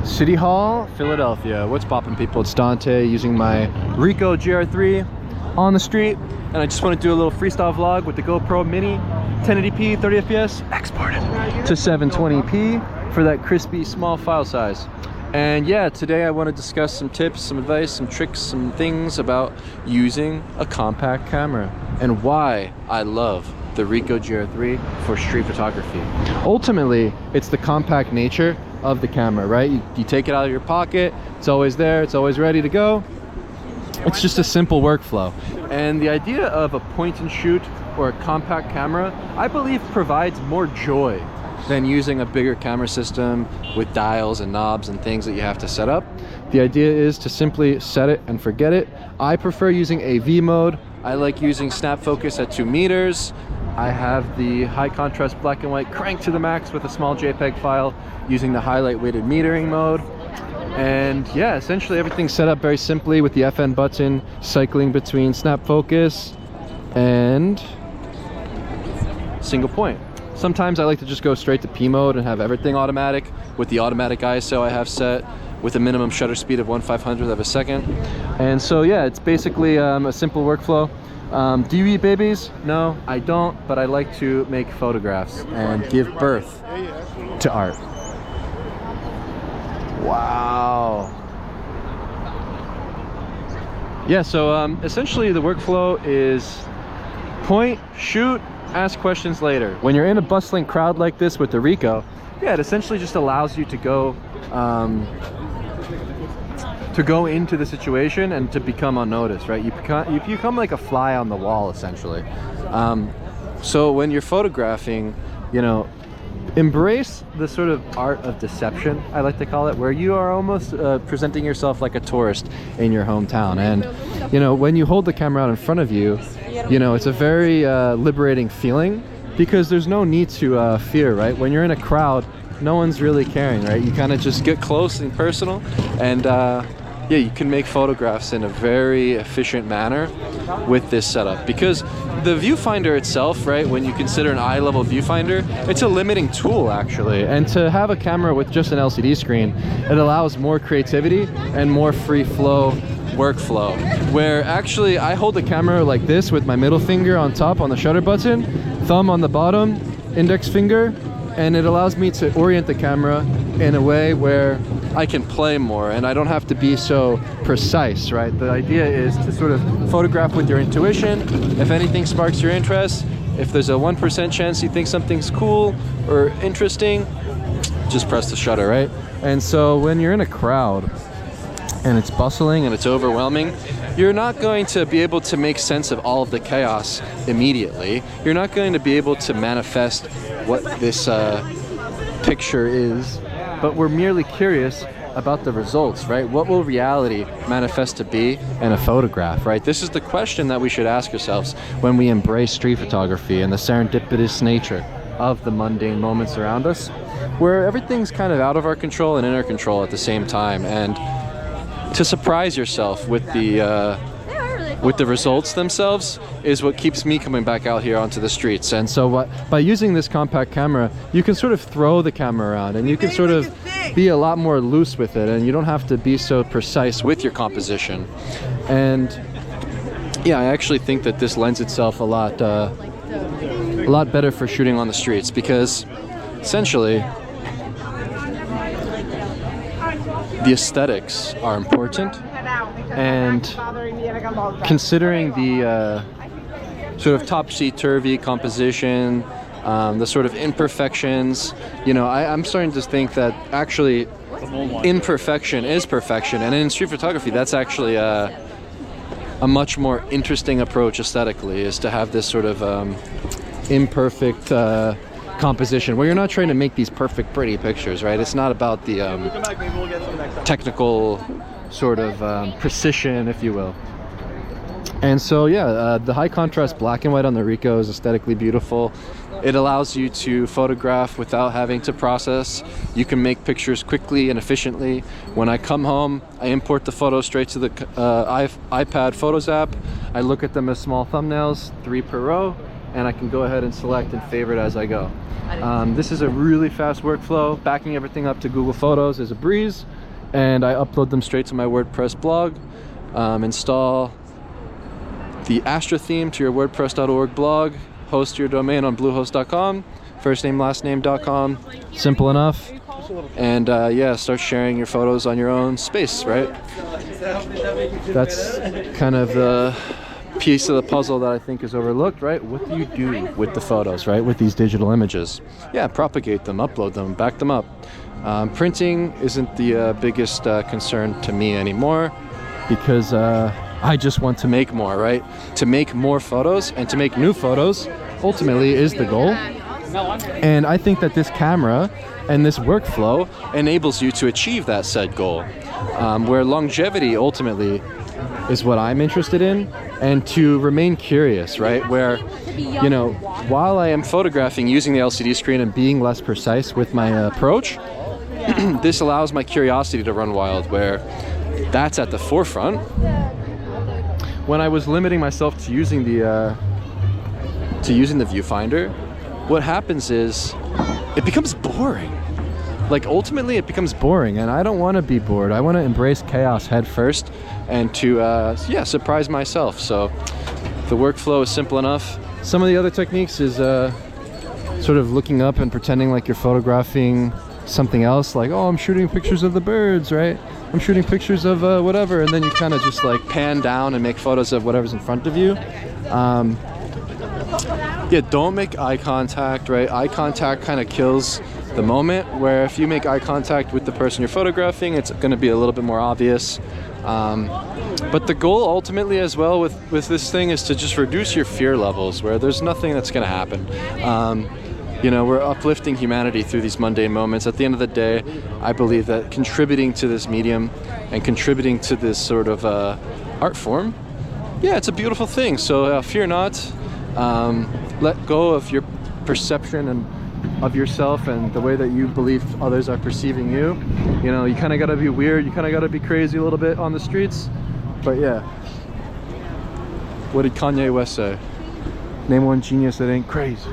City Hall, Philadelphia. What's poppin', people? It's Dante using my Ricoh GR3 on the street, and I just want to do a little freestyle vlog with the GoPro Mini 1080p 30 fps exported to 720p for that crispy small file size. And yeah, today I want to discuss some tips, some advice, some tricks, some things about using a compact camera and why I love the Ricoh GR3 for street photography. Ultimately, it's the compact nature of the camera, right? You take it out of your pocket, it's always there, it's always ready to go. It's just a simple workflow. And the idea of a point and shoot or a compact camera, I believe, provides more joy than using a bigger camera system with dials and knobs and things that you have to set up. The idea is to simply set it and forget it. I prefer using AV mode. I like using snap focus at 2 meters. I have the high contrast black and white cranked to the max with a small JPEG file using the highlight weighted metering mode. And yeah, essentially everything's set up very simply with the FN button cycling between snap focus and single point. Sometimes I like to just go straight to P mode and have everything automatic with the automatic ISO I have set with a minimum shutter speed of 1/500th of a second. And so yeah, it's basically a simple workflow. Do you eat babies? No, I don't, but I like to make photographs and give birth to art. Wow. Yeah, so essentially the workflow is point, shoot, ask questions later. When you're in a bustling crowd like this with the Ricoh, yeah, it essentially just allows you to go into the situation and to become unnoticed, right? You become like a fly on the wall, essentially. So when you're photographing, you know, embrace the sort of art of deception, I like to call it, where you are almost presenting yourself like a tourist in your hometown. And, you know, when you hold the camera out in front of you, you know, it's a very liberating feeling because there's no need to fear, right? When you're in a crowd, no one's really caring, right? You kind of just get close and personal, and yeah, you can make photographs in a very efficient manner with this setup, because the viewfinder itself, right, when you consider an eye-level viewfinder, it's a limiting tool actually. And to have a camera with just an LCD screen, it allows more creativity and more free flow workflow, where actually I hold the camera like this with my middle finger on top on the shutter button, thumb on the bottom, index finger, and it allows me to orient the camera in a way where I can play more and I don't have to be so precise, right? The idea is to sort of photograph with your intuition. If anything sparks your interest, if there's a 1% chance you think something's cool or interesting, just press the shutter, right? And so when you're in a crowd and it's bustling and it's overwhelming, you're not going to be able to make sense of all of the chaos immediately. You're not going to be able to manifest what this picture is, but we're merely curious about the results, right? What will reality manifest to be in a photograph, right? This is the question that we should ask ourselves when we embrace street photography and the serendipitous nature of the mundane moments around us, where everything's kind of out of our control and in our control at the same time. And to surprise yourself with the results themselves is what keeps me coming back out here onto the streets. And so by using this compact camera, you can sort of throw the camera around and you can sort of be a lot more loose with it, and you don't have to be so precise with your composition. And yeah, I actually think that this lends itself a lot better for shooting on the streets, because essentially the aesthetics are important, and considering the sort of topsy-turvy composition, the sort of imperfections, you know, I'm starting to think that actually imperfection is perfection, and in street photography that's actually a much more interesting approach aesthetically, is to have this sort of imperfect composition where you're not trying to make these perfect pretty pictures, right? It's not about the technical sort of precision, if you will. And so yeah, the high contrast black and white on the Ricoh is aesthetically beautiful. It allows you to photograph without having to process. You can make pictures quickly and efficiently. When I come home, I import the photos straight to the iPad Photos app. I look at them as small thumbnails, 3 per row, and I can go ahead and select and favorite as I go. This is a really fast workflow. Backing everything up to Google Photos is a breeze, and I upload them straight to my WordPress blog. Install the Astra theme to your WordPress.org blog, host your domain on bluehost.com, firstname.lastname.com, simple enough. And yeah, start sharing your photos on your own space, right? That's kind of the piece of the puzzle that I think is overlooked, right? What do you do with the photos, right? With these digital images? Yeah, propagate them, upload them, back them up. Printing isn't the biggest concern to me anymore, because I just want to make more, right? To make more photos and to make new photos ultimately is the goal. And I think that this camera and this workflow enables you to achieve that said goal, where longevity ultimately is what I'm interested in, and to remain curious, right? Where, you know, while I am photographing using the LCD screen and being less precise with my approach, this allows my curiosity to run wild, where that's at the forefront. When I was limiting myself to using the viewfinder, what happens is it becomes boring. Like, ultimately it becomes boring, and I don't want to be bored. I want to embrace chaos head first and to yeah, surprise myself. So the workflow is simple enough. Some of the other techniques is sort of looking up and pretending like you're photographing something else, like, oh, I'm shooting pictures of the birds, right? I'm shooting pictures of whatever, and then you kind of just like pan down and make photos of whatever's in front of you. Yeah, don't make eye contact, right? Eye contact kind of kills the moment, where if you make eye contact with the person you're photographing, it's going to be a little bit more obvious. But the goal ultimately as well with this thing is to just reduce your fear levels, where there's nothing that's going to happen. You know, we're uplifting humanity through these mundane moments. At the end of the day, I believe that contributing to this medium and contributing to this sort of art form, yeah, it's a beautiful thing. So fear not. Let go of your perception and of yourself and the way that you believe others are perceiving you. You know, you kind of got to be weird. You kind of got to be crazy a little bit on the streets. But yeah, what did Kanye West say? Name one genius that ain't crazy.